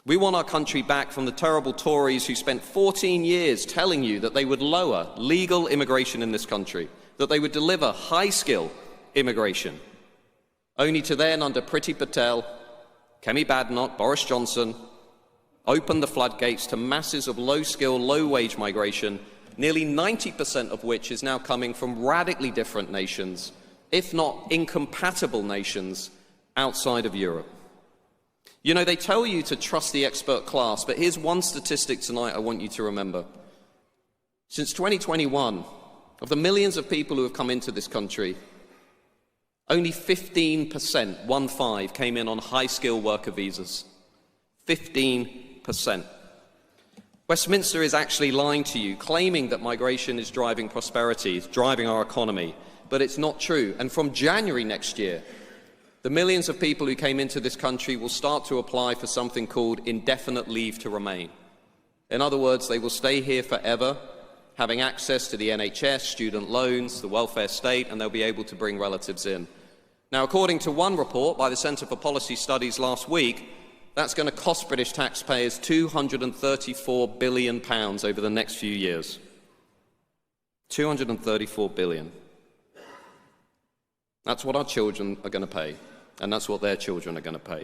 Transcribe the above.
We want our country back from the terrible Tories who spent 14 years telling you that they would lower legal immigration in this country, that they would deliver high-skill immigration, only to then, under Priti Patel, Kemi Badenoch, Boris Johnson, open the floodgates to masses of low-skill, low-wage migration, nearly 90% of which is now coming from radically different nations, if not incompatible nations, outside of Europe. You know, they tell you to trust the expert class, but here's one statistic tonight I want you to remember. Since 2021, of the millions of people who have come into this country, only 15%, 1-5, came in on high-skill worker visas. 15%. Westminster is actually lying to you, claiming that migration is driving prosperity, it's driving our economy, but it's not true. And from January next year, the millions of people who came into this country will start to apply for something called indefinite leave to remain. In other words, they will stay here forever, having access to the NHS, student loans, the welfare state, and they'll be able to bring relatives in. Now, according to one report by the Centre for Policy Studies last week, that's going to cost British taxpayers £234 billion over the next few years. £234 billion. That's what our children are going to pay, and that's what their children are going to pay.